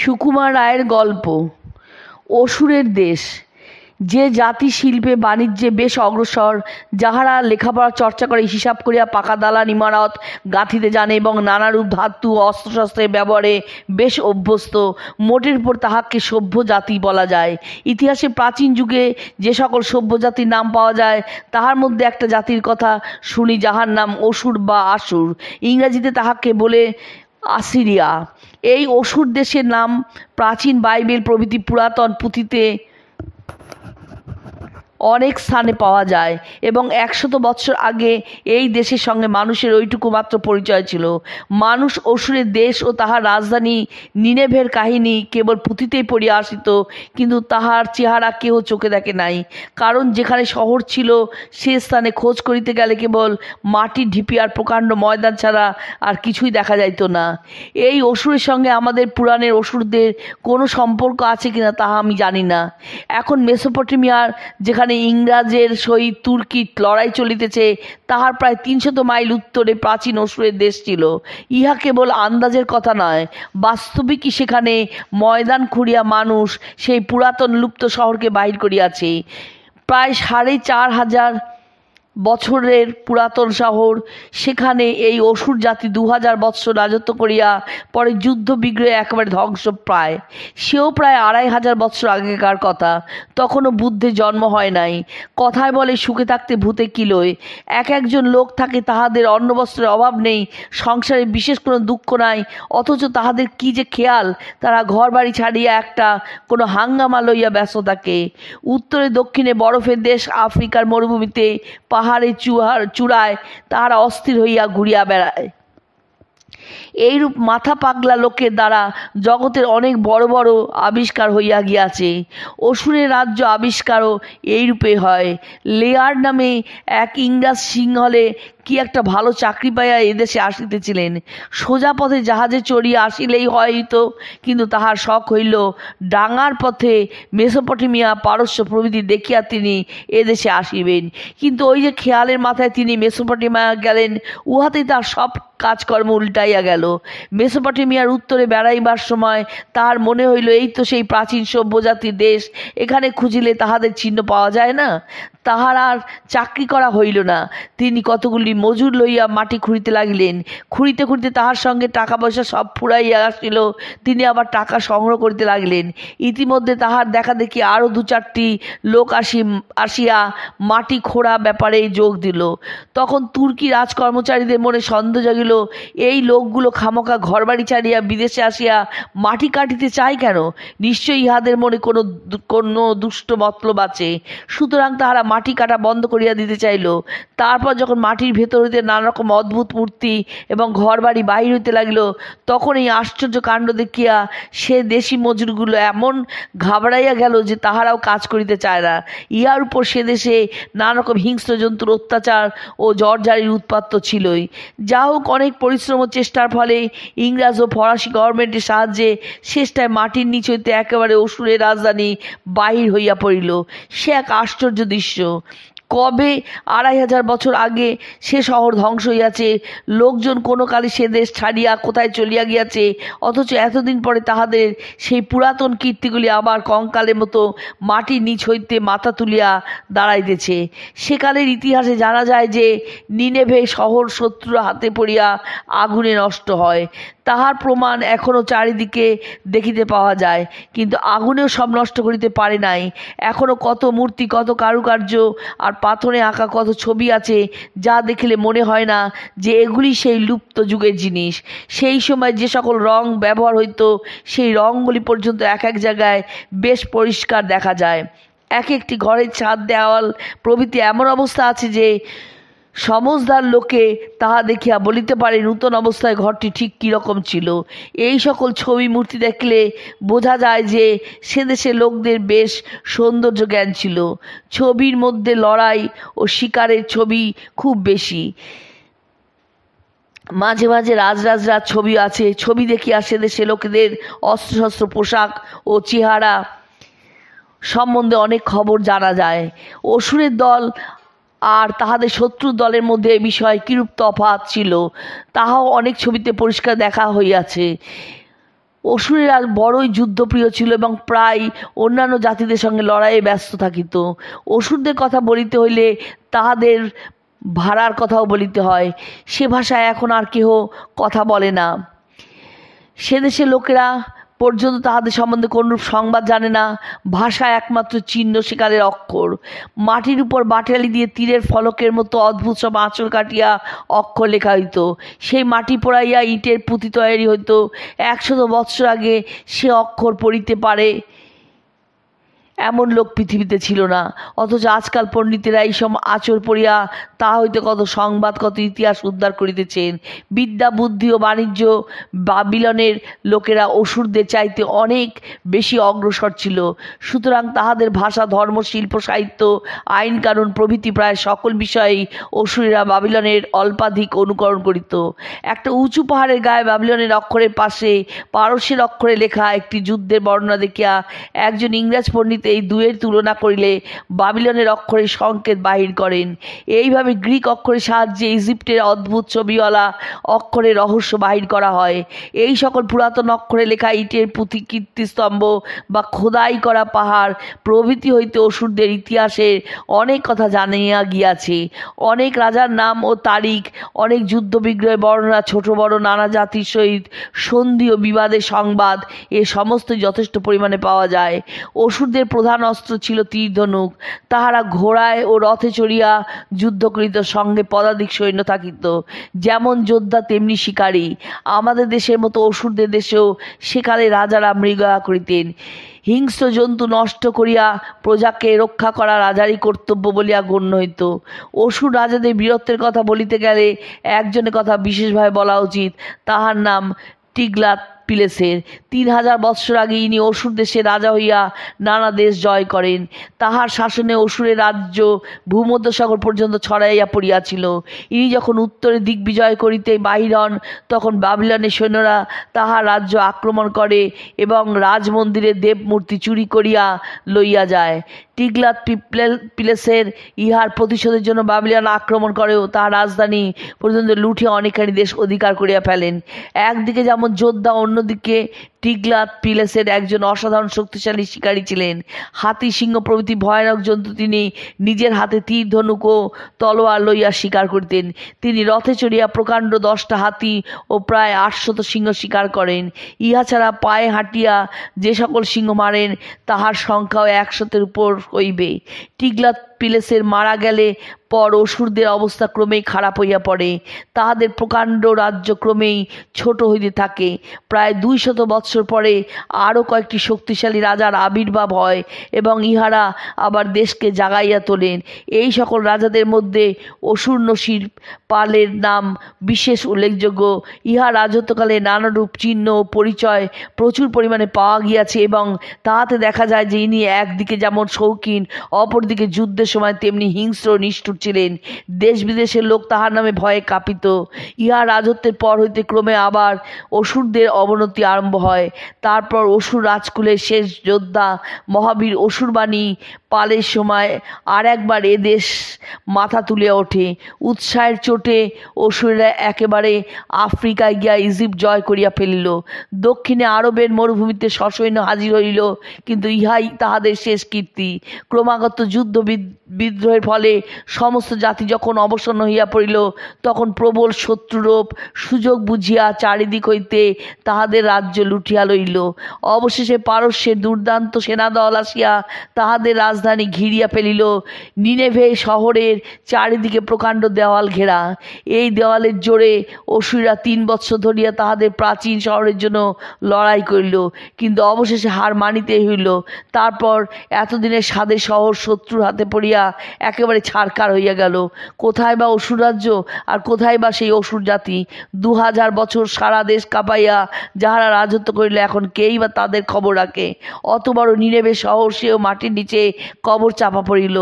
সুকুমার রায়ের গল্প অসুরের দেশ। যে জাতি শিল্পে বাণিজ্যে বেশ অগ্রসর, যাহারা লেখাপড়া চর্চা করে হিসাব করিয়া পাকা দালান ইমারত গাঁথিতে জানে এবং নানারূপ ধাতু অস্ত্রশস্ত্রের ব্যবহারে বেশ অভ্যস্ত, মোটের উপর তাহাকে সভ্য জাতি বলা যায়। ইতিহাসে প্রাচীন যুগে যে সকল সভ্য জাতির নাম পাওয়া যায় তাহার মধ্যে একটা জাতির কথা শুনি, যাহার নাম অসুর বা আসুর। ইংরাজিতে তাহাকে বলে আসিরিয়া। এই অসুর দেশের নাম প্রাচীন বাইবেল প্রভৃতি পুরাতন পুঁথিতে অনেক স্থানে পাওয়া যায় এবং 100 বৎসর আগে এই দেশের সঙ্গে মানুষের ওইটুকু মাত্র পরিচয় ছিল। মানুষ অসুরের দেশ ও তাহার রাজধানী নিনেভের কাহিনী কেবল পুঁথিতেই পড়িয়া আসিত, কিন্তু তাহার চেহারা কেহ চোখে দেখে নাই। কারণ যেখানে শহর ছিল সে স্থানে খোঁজ করিতে গেলে কেবল মাটির ঢিপি আর প্রকাণ্ড ময়দান ছাড়া আর কিছুই দেখা যাইত না। এই অসুরের সঙ্গে আমাদের পুরাণের অসুরদের কোনো সম্পর্ক আছে কিনা তাহা আমি জানি না। এখন মেসোপটেমিয়ার, যেখানে ইংরাজের সহিত তুর্কির লড়াই চলিতেছে, তাহার প্রায় 300 মাইল উত্তরে প্রাচীন অসুরের দেশ ছিল। ইহা কেবল আন্দাজের কথা নয়, বাস্তবিকই সেখানে ময়দান খুঁড়িয়া মানুষ সেই পুরাতন লুপ্ত শহরকে বাহির করিয়াছে। প্রায় 4500 বছরের পুরাতন শহর, সেখানে এই অসুর জাতি 2000 বৎসর রাজত্ব করিয়া পরে যুদ্ধ বিগ্রহে একেবারে ধ্বংস প্রায়। সেও প্রায় 2500 বৎসর আগেকার কথা। তখনও বুদ্ধের জন্ম হয় নাই। কথায় বলে সুখে থাকতে ভূতে কিলোয়। একজন লোক থাকে, তাহাদের অন্ন বস্ত্রের অভাব নেই, সংসারে বিশেষ কোনো দুঃখ নাই, অথচ তাহাদের কি যে খেয়াল, তারা ঘর বাড়ি ছাড়িয়া একটা কোনো হাঙ্গামা লইয়া ব্যস্ত থাকে। উত্তরে দক্ষিণে বরফের দেশ আফ্রিকার মরুভূমিতে পাহাড়ের চূড়ায় তাহারা অস্থির হইয়া ঘুরিয়া বেড়ায়। এইরূপ মাথা পাগলা লোকের দ্বারা জগতের অনেক বড় বড় আবিষ্কার হইয়া গিয়াছে। অসুরের রাজ্য আবিষ্কারও এইরূপে হয়। লেয়ার নামে এক ইংরাজ সিংহলে কি একটা ভালো চাকরি পাইয়া এদেশে আসিতেছিলেন। সোজা পথে জাহাজে চড়িয়া আসিলেই হয়তো, কিন্তু তাহার শখ হইল ডাঙার পথে মেসোপটেমিয়া পারস্য প্রভৃতি দেখিয়া তিনি এদেশে আসিবেন। কিন্তু ওই যে খেয়ালের মাথায় তিনি মেসোপটেমিয়া গেলেন, উহাতেই তার সব কাজকর্ম উল্টাইয়া গেল। মেসোপটেমিয়ার উত্তরে বেড়াইবার সময় তাহার মনে হইল এই তো সেই প্রাচীন সভ্য জাতির দেশ, এখানে খুঁজিলে তাহাদের চিহ্ন পাওয়া যায় না। তাহার আর চাকরি করা হইল না। তিনি কতগুলি মজুর লইয়া মাটি খুঁড়িতে লাগিলেন। খুঁড়িতে খুঁড়িতে তাহার সঙ্গে টাকা পয়সা সব ফুরাইয়া আসিল। তিনি আবার টাকা সংগ্রহ করিতে লাগিলেন। ইতিমধ্যে তাহার দেখা দেখি আরও 2-4টি লোক আসিয়া মাটি খোঁড়া ব্যাপারে যোগ দিল। তখন তুর্কি রাজকর্মচারীদের মনে সন্দেহ জাগিল, এই লোকগুলো খামোকা ঘরবাড়ি ছাড়িয়া বিদেশে আসিয়া মাটি কাটিতে চায় কেন? নিশ্চয়ই ইহাদের মনে কোনো দুষ্ট মতলব আছে। সুতরাং তাহারা মাটি কাটা বন্ধ করিয়া দিতে চাইল। তারপর যখন মাটির ভেতর হইতে নানা রকম অদ্ভুত মূর্তি এবং ঘর বাড়ি বাহির হইতে লাগিল, তখন এই আশ্চর্য কাণ্ড দেখিয়া সে দেশি মজুরগুলো এমন ঘাবড়াইয়া গেল যে তাহারাও কাজ করিতে চায় না। ইহার উপর সে দেশে নানা রকম হিংস্র জন্তুর অত্যাচার ও জর্জারির উৎপাত ছিলই। যা হোক, অনেক পরিশ্রম ও চেষ্টার ফলে ইংরাজ ও ফরাসি গভর্নমেন্টের সাহায্যে শেষটায় মাটির নিচ হইতে একেবারে অসুরের রাজধানী বাহির হইয়া পড়িল। সে এক আশ্চর্য দৃশ্য। কবে 2500 বছর আগে সে শহর ধ্বংস হইয়াছে, লোকজন কোনো কালে সে দেশ ছাড়িয়া কোথায় চলিয়া গিয়াছে, অথচ এতদিন পরে তাহাদের সেই পুরাতন কীর্তিগুলি আবার কঙ্কালের মতো মাটির নিচ হইতে মাথা তুলিয়া দাঁড়াইতেছে। সেকালের ইতিহাসে জানা যায় যে নিনেভে শহর শত্রুর হাতে পড়িয়া আগুনে নষ্ট হয়। তাহার প্রমাণ এখনও চারিদিকে দেখিতে পাওয়া যায়, কিন্তু আগুনেও সব নষ্ট করিতে পারে নাই। এখনও কত মূর্তি, কত কারুকার্য আর পাথরে আঁকা কত ছবি আছে, যা দেখিলে মনে হয় না যে এগুলি সেই লুপ্ত যুগের জিনিস। সেই সময় যে সকল রং ব্যবহার হইত, সেই রংগুলি পর্যন্ত এক জায়গায় বেশ পরিষ্কার দেখা যায়। একটি ঘরের ছাদ, দেওয়াল প্রভৃতি এমন অবস্থা আছে যে সমজদার লোকে তাহা দেখিয়া বলিতে পারে নূতন অবস্থায় ঘরটি ঠিক কীরকম ছিল। এই সকল ছবি মূর্তি দেখলে বোঝা যায় যে সে দেশের লোকদের বেশ সৌন্দর্য জ্ঞান ছিল। ছবির মধ্যে লড়াই ও শিকারের ছবি খুব বেশি। মাঝে মাঝে রাজরাজরার ছবি আছে। ছবি দেখিয়া সে দেশের লোকেদের অস্ত্রশস্ত্র, পোশাক ও চেহারা সম্বন্ধে অনেক খবর জানা যায়। অসুরের দল আর তাহাদের শত্রু দলের মধ্যে এ বিষয়ে কিরূপ তফাৎ ছিল তাহাও অনেক ছবিতে পরিষ্কার দেখা হইয়াছে। অসুরেরা বড়ই যুদ্ধপ্রিয় ছিল এবং প্রায় অন্যান্য জাতিদের সঙ্গে লড়াইয়ে ব্যস্ত থাকিত। অসুরদের কথা বলিতে হইলে তাহাদের ভাড়ার কথাও বলিতে হয়। সে ভাষায় এখন আর কেহ কথা বলে না। সে দেশের লোকেরা পর্যন্ত তাহাদের সম্বন্ধে কোনরূপ সংবাদ জানে না। ভাষা একমাত্র চিহ্ন শিকারের অক্ষর। মাটির উপর বাটালি দিয়ে তীরের ফলকের মতো অদ্ভুত সব আঁচড় কাটিয়া অক্ষর লেখা হইত। সেই মাটি পোড়াইয়া ইটের পুঁতি তৈরি হইত। 100 বৎসর আগে সে অক্ষর পড়িতে পারে এমন লোক পৃথিবীতে ছিল না। অথচ আজকাল পণ্ডিতেরা এই সব আচর পড়িয়া তাহা হইতে কত সংবাদ, কত ইতিহাস উদ্ধার করিতেছেন। বিদ্যা, বুদ্ধি ও বাণিজ্য বাবিলনের লোকেরা অসুরদের চাইতে অনেক বেশি অগ্রসর ছিল। সুতরাং তাহাদের ভাষা, ধর্ম, শিল্প, সাহিত্য, আইন কানুন প্রভৃতি প্রায় সকল বিষয়েই অসুরেরা বাবিলনের অল্পাধিক অনুকরণ করিত। একটা উঁচু পাহাড়ের গায়ে বাবিলনের অক্ষরের পাশে পারস্যের অক্ষরে লেখা একটি যুদ্ধের বর্ণনা দেখিয়া একজন ইংরেজ পণ্ডিত এই দুয়ের তুলনা করিলে বাবিলনের অক্ষরের সংকেত বাহির করেন। এইভাবে গ্রিক অক্ষরের সাহায্যে ইজিপ্টের অদ্ভুত ছবিওয়ালা অক্ষরের রহস্য বাহির করা হয়। এই সকল পুরাতন অক্ষরে লেখা ইটের পুঁতি, কীর্তিস্তম্ভ বা খোদাই করা পাহাড় প্রভৃতি হইতে অসুরদের ইতিহাসের অনেক কথা জানিয়া গিয়াছে। অনেক রাজার নাম ও তারিখ, অনেক যুদ্ধ বিগ্রহের বর্ণনা, ছোট বড় নানা জাতির সহিত সন্ধি ও বিবাদের সংবাদ, এ সমস্ত যথেষ্ট পরিমাণে পাওয়া যায়। অসুরদের প্রধান অস্ত্র ছিল তীর ধনুক। তাহারা ঘোড়ায় ও রথে চড়িয়া যুদ্ধ করিত, সঙ্গে পদাধিক সৈন্য থাকিত। যেমন যোদ্ধা তেমনি শিকারী। আমাদের দেশের মতো অসুরদের দেশেও সেকালে রাজারা মৃগয়া করিতেন। হিংস্র জন্তু নষ্ট করিয়া প্রজাকে রক্ষা করা রাজারই কর্তব্য বলিয়া গণ্য হইত। অসুর রাজাদের বীরত্বের কথা বলিতে গেলে একজনের কথা বিশেষভাবে বলা উচিত। তাহার নাম টিগলাত পিলেসের। 3000 বৎসর আগে ইনি অসুর দেশে রাজা হইয়া নানা দেশ জয় করেন। তাহার শাসনে অসুরের রাজ্য ভূমধ্যসাগর পর্যন্ত ছড়াইয়া পড়িয়াছিল। ইনি যখন উত্তরে দিগ্বিজয় করিতে বাহির হন, তখন বাবিলনের সৈন্যরা তাহার রাজ্য আক্রমণ করে এবং রাজমন্দিরের দেবমূর্তি চুরি করিয়া লইয়া যায়। টিগলাত পিলেসের ইহার প্রতিশোধের জন্য বাবিলন আক্রমণ করেও তাহার রাজধানী পর্যন্ত লুঠিয়া অনেকখানি দেশ অধিকার করিয়া ফেলেন। একদিকে যেমন যোদ্ধা, অন্যদিকে টিগলাত পিলেসের একজন অসাধারণ শক্তিশালী শিকারী ছিলেন। হাতি, সিংহ প্রভৃতি ভয়ানক জন্তু তিনি নিজের হাতে তীর, ধনুক ও তলোয়ার লইয়া শিকার করিতেন। তিনি রথে চড়িয়া প্রকাণ্ড 10টা হাতি ও প্রায় 800 সিংহ শিকার করেন। ইহা ছাড়া পায়ে হাঁটিয়া যে সকল সিংহ মারেন তাহার সংখ্যাও 100-এর উপর হইবে। টিগলাত পিলেসের মারা গেলে পর অসুরদের অবস্থা ক্রমেই খারাপ হইয়া পড়ে। তাহাদের প্রকাণ্ড রাজ্য ক্রমেই ছোট হইতে থাকে। প্রায় 200 বৎসর পরে আরও কয়েকটি শক্তিশালী রাজার আবির্ভাব হয় এবং ইহারা আবার দেশকে জাগাইয়া তোলেন। এই সকল রাজাদের মধ্যে অসুর নসির পালের নাম বিশেষ উল্লেখযোগ্য। ইহা রাজত্বকালে নানারূপ চিহ্ন ও পরিচয় প্রচুর পরিমাণে পাওয়া গিয়াছে এবং তাহাতে দেখা যায় যে ইনি একদিকে যেমন শৌখিন, অপরদিকে যুদ্ধের সময় তেমনি হিংস্র নিষ্ঠুর ছিলেন। দেশ বিদেশের লোক তাহার নামে ভয়ে কাঁপিত। ইহা রাজত্বের পর হইতে ক্রমে আবার অসুরদের অবনতি আরম্ভ হয়। তারপর অসুর রাজকুলের শেষ যোদ্ধা মহাবীর অসুরবাণী পালের সময় আর একবার এ দেশ মাথা তুলিয়া ওঠে। উৎসাহের চোটে অসুরেরা একেবারে আফ্রিকায় গিয়া ইজিপ্ট জয় করিয়া ফেলিল। দক্ষিণে আরবের মরুভূমিতে সসৈন্য হাজির হইল, কিন্তু ইহাই তাহাদের শেষ কীর্তি। ক্রমাগত যুদ্ধ বিদ্রোহের ফলে সমস্ত জাতি যখন অবসন্ন হইয়া পড়িল, তখন প্রবল শত্রুরূপ সুযোগ বুঝিয়া চারিদিক হইতে তাহাদের রাজ্য লুঠিয়া লইল। অবশেষে পারস্যের দুর্দান্ত সেনাদল আসিয়া তাহাদের রাজধানী ঘিরিয়া ফেলিল। নিনেভে শহরের চারিদিকে প্রকাণ্ড দেওয়াল ঘেরা। এই দেওয়ালের জোরে অসুররা 3 বৎসর ধরিয়া তাহাদের প্রাচীন শহরের জন্য লড়াই করিল, কিন্তু অবশেষে হার মানিতেই হইল। তারপর এতদিনের স্বাদের শহর শত্রুর হাতে পড়িয়া একেবারে ছারখার হইয়া গেল। কোথায় বা অসুর রাজ্য, আর কোথায় বা সেই অসুর জাতি? 2000 বছর সারা দেশ কাঁপাইয়া যাহারা রাজত্ব করিল, এখন কেই বা তাদের খবর রাখে? অত বড় নিনেভে শহর, সেও মাটির নিচে কবর চাপা পড়িল।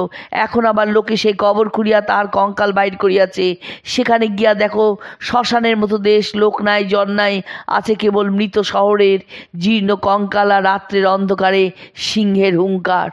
এখন আবার লোকে সেই কবর খুঁড়িয়া তাহার কঙ্কাল বাইর করিয়াছে। সেখানে গিয়া দেখো, শ্মশানের মতো দেশ, লোক নাই, জন নাই, আছে কেবল মৃত শহরের জীর্ণ কঙ্কাল আর রাত্রের অন্ধকারে সিংহের হুঙ্কার।